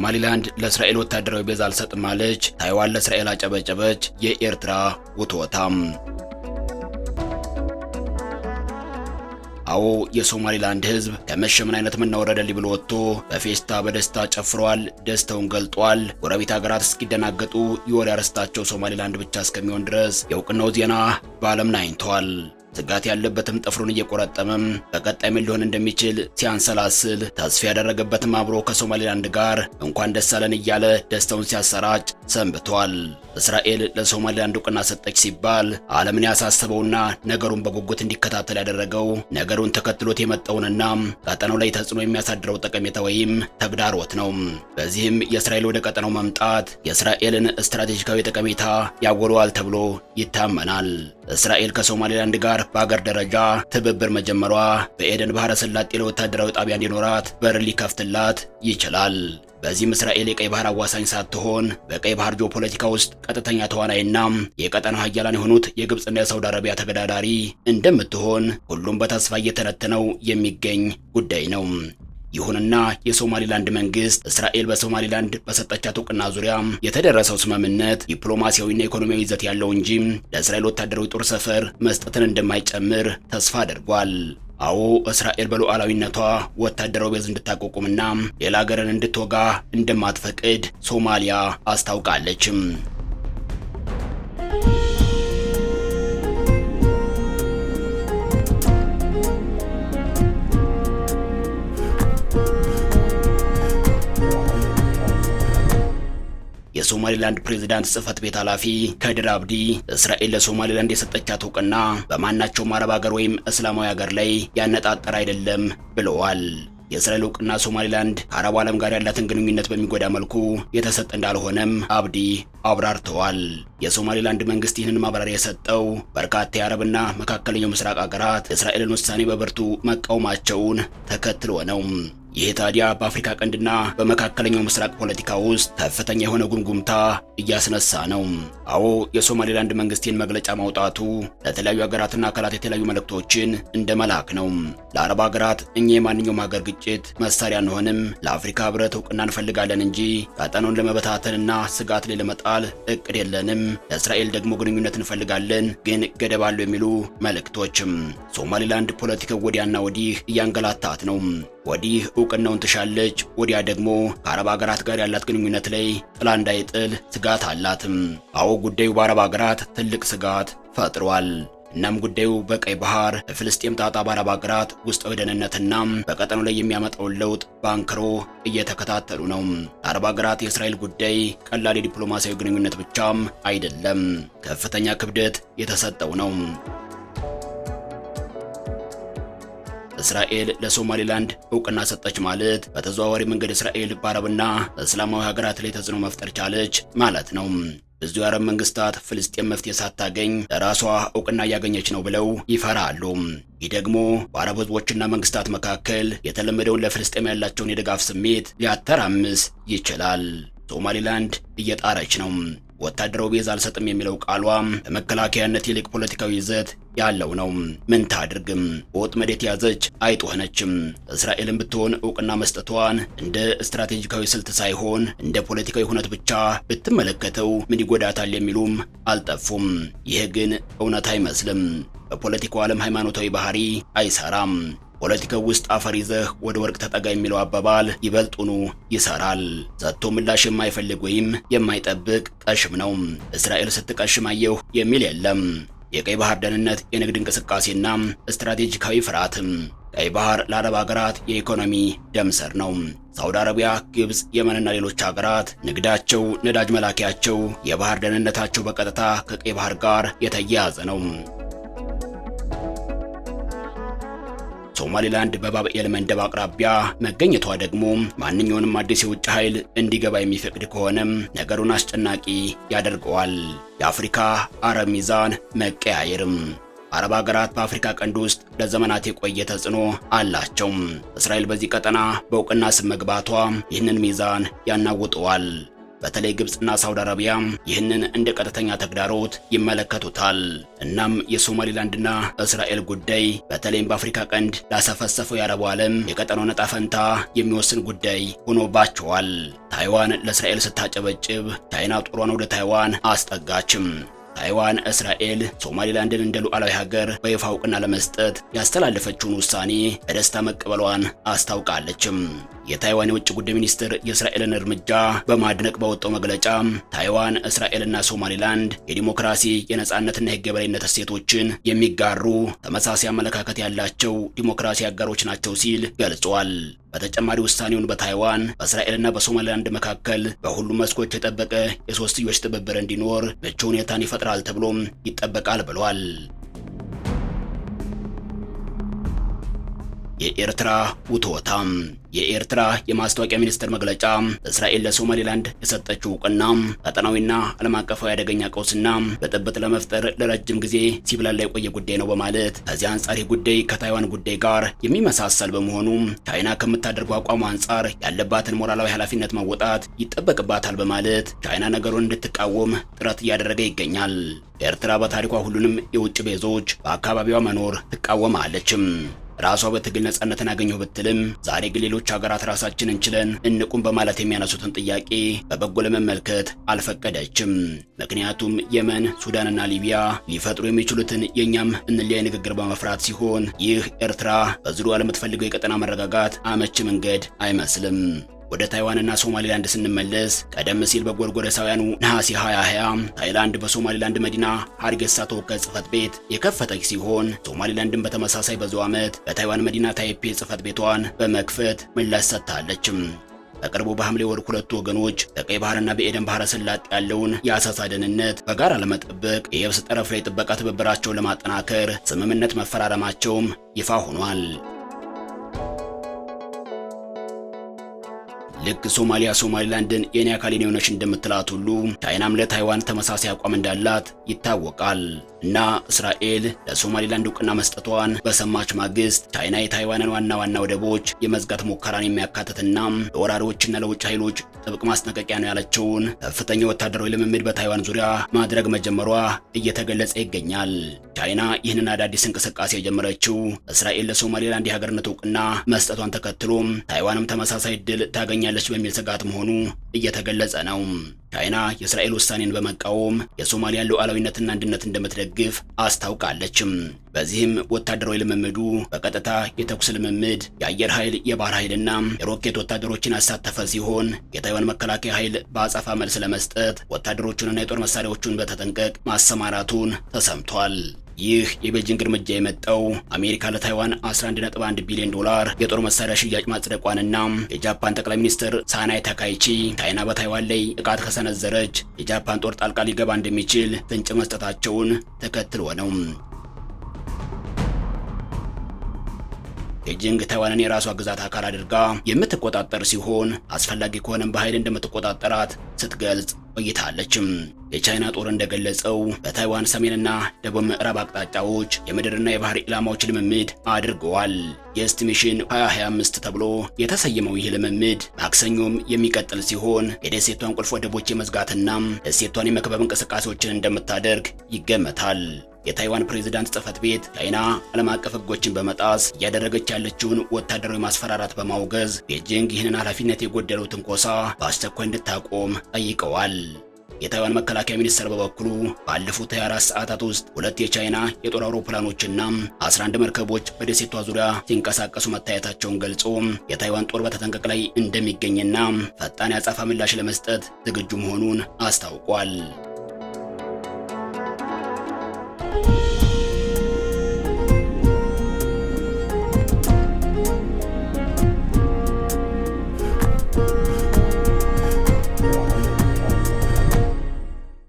ሶማሊላንድ ለእስራኤል ወታደራዊ ቤዝ አልሰጥም አለች። ታይዋን ለእስራኤል አጨበጨበች። የኤርትራ ውትወታም። አዎ የሶማሊላንድ ህዝብ ከመሸ ምን አይነት ምናወረደልኝ ብሎ ወጥቶ በፌስታ በደስታ ጨፍሯል። ደስታውን ገልጧል። ጎረቤት ሀገራት እስኪደናገጡ የወሬ አርዕስታቸው ሶማሊላንድ ብቻ እስከሚሆን ድረስ የእውቅናው ዜና በዓለም ናኝቷል። ስጋት ያለበትም ጥፍሩን እየቆረጠመም በቀጣይ ምን ሊሆን እንደሚችል ሲያንሰላስል ተስፋ ያደረገበትም አብሮ ከሶማሊላንድ ጋር እንኳን ደስ አለን እያለ ደስታውን ሲያሰራጭ ሰንብቷል። እስራኤል ለሶማሊላንድ እውቅና ሰጠች ሲባል ዓለምን ያሳሰበውና ነገሩን በጉጉት እንዲከታተል ያደረገው ነገሩን ተከትሎት የመጣውንና ቀጠናው ላይ ተጽዕኖ የሚያሳድረው ጠቀሜታ ወይም ተግዳሮት ነው። በዚህም የእስራኤል ወደ ቀጠናው መምጣት የእስራኤልን ስትራቴጂካዊ ጠቀሜታ ያጎለዋል ተብሎ ይታመናል። እስራኤል ከሶማሊላንድ ጋር በአገር ደረጃ ትብብር መጀመሯ በኤደን ባህረ ሰላጤ ለወታደራዊ ጣቢያ እንዲኖራት በር ሊከፍትላት ይችላል። በዚህም እስራኤል የቀይ ባህር አዋሳኝ ሳትሆን በቀይ ባህር ጂኦፖለቲካ ውስጥ ቀጥተኛ ተዋናይና የቀጠናው ሀያላን የሆኑት የግብጽና የሳውዲ አረቢያ ተገዳዳሪ እንደምትሆን ሁሉም በተስፋ እየተነተነው የሚገኝ ጉዳይ ነው። ይሁንና የሶማሊላንድ መንግስት እስራኤል በሶማሊላንድ በሰጠቻት እውቅና ዙሪያ የተደረሰው ስምምነት ዲፕሎማሲያዊና ኢኮኖሚያዊ ይዘት ያለው እንጂ ለእስራኤል ወታደራዊ ጦር ሰፈር መስጠትን እንደማይጨምር ተስፋ አድርጓል። አዎ እስራኤል በሉዓላዊነቷ ወታደራዊ ቤዝ እንድታቋቁምና ሌላ ሀገርን እንድትወጋ እንደማትፈቅድ ሶማሊያ አስታውቃለች። የሶማሊላንድ ፕሬዝዳንት ጽህፈት ቤት ኃላፊ ከድር አብዲ እስራኤል ለሶማሊላንድ የሰጠቻት እውቅና በማናቸውም አረብ ሀገር ወይም እስላማዊ ሀገር ላይ ያነጣጠረ አይደለም ብለዋል። የእስራኤል እውቅና ሶማሊላንድ ከአረቡ ዓለም ጋር ያላትን ግንኙነት በሚጎዳ መልኩ የተሰጠ እንዳልሆነም አብዲ አብራርተዋል። የሶማሊላንድ መንግስት ይህንን ማብራሪያ የሰጠው በርካታ የአረብና መካከለኛው ምስራቅ ሀገራት የእስራኤልን ውሳኔ በብርቱ መቃወማቸውን ተከትሎ ነው። ይህ ታዲያ በአፍሪካ ቀንድና በመካከለኛው ምስራቅ ፖለቲካ ውስጥ ከፍተኛ የሆነ ጉምጉምታ እያስነሳ ነው። አዎ የሶማሊላንድ መንግስትን መግለጫ ማውጣቱ ለተለያዩ ሀገራትና አካላት የተለያዩ መልእክቶችን እንደ መላክ ነው። ለአረብ ሀገራት እኛ የማንኛውም ሀገር ግጭት መሳሪያ አንሆንም፣ ለአፍሪካ ህብረት እውቅና እንፈልጋለን እንጂ ቀጠናውን ለመበታተንና ስጋት ላይ ለመጣል እቅድ የለንም፣ ለእስራኤል ደግሞ ግንኙነት እንፈልጋለን ግን ገደብ አለው የሚሉ መልእክቶችም። ሶማሊላንድ ፖለቲካው ወዲያና ወዲህ እያንገላታት ነው። ወዲህ እውቅናውን ትሻለች፣ ወዲያ ደግሞ ከአረብ ሀገራት ጋር ያላት ግንኙነት ላይ ጥላ እንዳይጥል ስጋት አላትም። አዎ ጉዳዩ በአረብ ሀገራት ትልቅ ስጋት ፈጥሯል። እናም ጉዳዩ በቀይ ባህር በፍልስጤም ጣጣ በአረብ ሀገራት ውስጣዊ ደህንነትና በቀጠናው ላይ የሚያመጣውን ለውጥ ባንክሮ እየተከታተሉ ነው። አረብ ሀገራት የእስራኤል ጉዳይ ቀላል የዲፕሎማሲያዊ ግንኙነት ብቻም አይደለም፣ ከፍተኛ ክብደት የተሰጠው ነው። እስራኤል ለሶማሊላንድ እውቅና ሰጠች ማለት በተዘዋዋሪ መንገድ እስራኤል በአረብና እስላማዊ ሀገራት ላይ ተጽዕኖ መፍጠር ቻለች ማለት ነው። ብዙ የአረብ መንግስታት ፍልስጤም መፍትሄ ሳታገኝ ለራሷ እውቅና እያገኘች ነው ብለው ይፈራሉ። ይህ ደግሞ በአረብ ህዝቦችና መንግስታት መካከል የተለመደውን ለፍልስጤም ያላቸውን የድጋፍ ስሜት ሊያተራምስ ይችላል። ሶማሊላንድ እየጣረች ነው። ወታደራዊ ቤዝ አልሰጥም የሚለው ቃሏ በመከላከያነት ይልቅ ፖለቲካዊ ይዘት ያለው ነው። ምን ታድርግም በወጥመድ የተያዘች አይጥ ሆነችም። እስራኤልን ብትሆን እውቅና መስጠቷን እንደ ስትራቴጂካዊ ስልት ሳይሆን እንደ ፖለቲካዊ ሁነት ብቻ ብትመለከተው ምን ይጎዳታል የሚሉም አልጠፉም። ይህ ግን እውነት አይመስልም። በፖለቲካው ዓለም ሃይማኖታዊ ባህሪ አይሰራም። ፖለቲካው ውስጥ አፈር ይዘህ ወደ ወርቅ ተጠጋ የሚለው አባባል ይበልጡኑ ይሰራል። ሰጥቶ ምላሽ የማይፈልግ ወይም የማይጠብቅ ቀሽም ነው። እስራኤል ስትቀሽም አየሁ የሚል የለም። የቀይ ባህር ደህንነት፣ የንግድ እንቅስቃሴና ስትራቴጂካዊ ፍርሃትም። ቀይ ባህር ለአረብ ሀገራት የኢኮኖሚ ደም ስር ነው። ሳውዲ አረቢያ፣ ግብጽ፣ የመንና ሌሎች ሀገራት ንግዳቸው፣ ነዳጅ መላኪያቸው፣ የባህር ደህንነታቸው በቀጥታ ከቀይ ባህር ጋር የተያያዘ ነው። ሶማሊላንድ በባብኤል መንደብ አቅራቢያ መገኘቷ ደግሞ ማንኛውንም አዲስ የውጭ ኃይል እንዲገባ የሚፈቅድ ከሆነም ነገሩን አስጨናቂ ያደርገዋል። የአፍሪካ አረብ ሚዛን መቀያየርም። አረብ ሀገራት በአፍሪካ ቀንድ ውስጥ ለዘመናት የቆየ ተጽዕኖ አላቸው። እስራኤል በዚህ ቀጠና በእውቅና ስም መግባቷ ይህንን ሚዛን ያናውጠዋል። በተለይ ግብጽና ሳውዲ አረቢያ ይህንን እንደ ቀጥተኛ ተግዳሮት ይመለከቱታል። እናም የሶማሊላንድና እስራኤል ጉዳይ በተለይም በአፍሪካ ቀንድ ላሰፈሰፈው የአረቡ ዓለም የቀጠናው ዕጣ ፈንታ የሚወስን ጉዳይ ሆኖባቸዋል። ታይዋን ለእስራኤል ስታጨበጭብ ቻይና ጦሯን ወደ ታይዋን አስጠጋችም። ታይዋን እስራኤል ሶማሊላንድን እንደ ሉዓላዊ ሀገር በይፋ እውቅና ለመስጠት ያስተላለፈችውን ውሳኔ በደስታ መቀበሏን አስታውቃለችም። የታይዋን የውጭ ጉዳይ ሚኒስትር የእስራኤልን እርምጃ በማድነቅ በወጣው መግለጫ ታይዋን፣ እስራኤልና ሶማሊላንድ የዲሞክራሲ የነጻነትና የሕግ የበላይነት እሴቶችን የሚጋሩ ተመሳሳይ አመለካከት ያላቸው ዲሞክራሲ አጋሮች ናቸው ሲል ገልጿል። በተጨማሪ ውሳኔውን በታይዋን በእስራኤልና በሶማሊላንድ መካከል በሁሉም መስኮች የጠበቀ የሶስትዮሽ ትብብር እንዲኖር ምቹ ሁኔታን ይፈጥራል ተብሎም ይጠበቃል ብሏል። የኤርትራ ውትወታም የኤርትራ የማስታወቂያ ሚኒስቴር መግለጫ እስራኤል ለሶማሊላንድ የሰጠችው እውቅና ቀጠናዊና ዓለም አቀፋዊ አደገኛ ቀውስና ብጥብጥ ለመፍጠር ለረጅም ጊዜ ሲብላላ የቆየ ጉዳይ ነው በማለት ከዚህ አንጻር ይህ ጉዳይ ከታይዋን ጉዳይ ጋር የሚመሳሰል በመሆኑ ቻይና ከምታደርገው አቋም አንጻር ያለባትን ሞራላዊ ኃላፊነት መወጣት ይጠበቅባታል በማለት ቻይና ነገሩን እንድትቃወም ጥረት እያደረገ ይገኛል። ኤርትራ በታሪኳ ሁሉንም የውጭ ቤዞች በአካባቢዋ መኖር ትቃወማለችም። ራሷ በትግል ነጻነትን አገኘው ብትልም ዛሬ ግን ሌሎች ሀገራት ራሳችንን ችለን እንቁም በማለት የሚያነሱትን ጥያቄ በበጎ ለመመልከት አልፈቀደችም። ምክንያቱም የመን፣ ሱዳንና ሊቢያ ሊፈጥሩ የሚችሉትን የኛም እንለያይ ንግግር በመፍራት ሲሆን ይህ ኤርትራ በዙሪያዋ ለምትፈልገው የቀጠና መረጋጋት አመቺ መንገድ አይመስልም። ወደ ታይዋንና ሶማሊላንድ ስንመለስ ቀደም ሲል በጎርጎረሳውያኑ ነሐሴ 2020 ታይላንድ በሶማሊላንድ መዲና ሀርጌሳ ተወካይ ጽህፈት ቤት የከፈተች ሲሆን ሶማሊላንድን በተመሳሳይ በዚያው ዓመት በታይዋን መዲና ታይፔ ጽህፈት ቤቷን በመክፈት ምላሽ ሰጥታለች። በቅርቡ በሐምሌ ወር ሁለቱ ወገኖች በቀይ ባህርና በኤደን ባህረ ሰላጤ ያለውን የአሳሳ ደህንነት በጋራ ለመጠበቅ የየብስ ጠረፍ ላይ ጥበቃ ትብብራቸውን ለማጠናከር ስምምነት መፈራረማቸውም ይፋ ሆኗል። ልክ ሶማሊያ ሶማሊላንድን የኔ አካል የሆነች እንደምትላት ሁሉ ቻይናም ለታይዋን ተመሳሳይ አቋም እንዳላት ይታወቃል። እና እስራኤል ለሶማሊላንድ እውቅና መስጠቷን በሰማች ማግስት ቻይና የታይዋንን ዋና ወደቦች የመዝጋት ሙከራን የሚያካትትና ለወራሪዎችና ለውጭ ኃይሎች ጥብቅ ማስጠንቀቂያ ነው ያለችውን ከፍተኛ ወታደራዊ ልምምድ በታይዋን ዙሪያ ማድረግ መጀመሯ እየተገለጸ ይገኛል። ቻይና ይህንን አዳዲስ እንቅስቃሴ የጀመረችው እስራኤል ለሶማሊላንድ የሀገርነት እውቅና መስጠቷን ተከትሎም ታይዋንም ተመሳሳይ ዕድል ታገኛለች በሚል ስጋት መሆኑ እየተገለጸ ነው። ቻይና የእስራኤል ውሳኔን በመቃወም የሶማሊያን ሉዓላዊነትና አንድነት እንደምትደግፍ አስታውቃለችም። በዚህም ወታደራዊ ልምምዱ በቀጥታ የተኩስ ልምምድ፣ የአየር ኃይል፣ የባህር ኃይልና የሮኬት ወታደሮችን ያሳተፈ ሲሆን የታይዋን መከላከያ ኃይል በአጸፋ መልስ ለመስጠት ወታደሮቹንና የጦር መሳሪያዎቹን በተጠንቀቅ ማሰማራቱን ተሰምቷል። ይህ የቤጂንግ እርምጃ የመጣው አሜሪካ ለታይዋን 11.1 ቢሊዮን ዶላር የጦር መሳሪያ ሽያጭ ማጽደቋንና የጃፓን ጠቅላይ ሚኒስትር ሳናይ ታካይቺ ቻይና በታይዋን ላይ ጥቃት ከሰነዘረች የጃፓን ጦር ጣልቃ ሊገባ እንደሚችል ፍንጭ መስጠታቸውን ተከትሎ ነው። ቤጂንግ ታይዋንን የራሷ ግዛት አካል አድርጋ የምትቆጣጠር ሲሆን አስፈላጊ ከሆነም በኃይል እንደምትቆጣጠራት ስትገልጽ ቆይታለችም። የቻይና ጦር እንደገለጸው በታይዋን ሰሜንና ደቡብ ምዕራብ አቅጣጫዎች የምድርና የባህር ኢላማዎች ልምምድ አድርገዋል። የኤስቲሜሽን 2025 ተብሎ የተሰየመው ይህ ልምምድ ማክሰኞም የሚቀጥል ሲሆን የደሴቷን ቁልፍ ወደቦች የመዝጋትና ደሴቷን የመክበብ እንቅስቃሴዎችን እንደምታደርግ ይገመታል። የታይዋን ፕሬዝዳንት ጽህፈት ቤት ቻይና ዓለም አቀፍ ሕጎችን በመጣስ እያደረገች ያለችውን ወታደራዊ ማስፈራራት በማውገዝ ቤጂንግ ይህንን ኃላፊነት የጎደለው ትንኮሳ በአስቸኳይ እንድታቆም ጠይቀዋል። የታይዋን መከላከያ ሚኒስቴር በበኩሉ ባለፉት 24 ሰዓታት ውስጥ 2 የቻይና የጦር አውሮፕላኖችና 11 መርከቦች በደሴቷ ዙሪያ ሲንቀሳቀሱ መታየታቸውን ገልጾ የታይዋን ጦር በተጠንቀቅ ላይ እንደሚገኝና ፈጣን የአጸፋ ምላሽ ለመስጠት ዝግጁ መሆኑን አስታውቋል።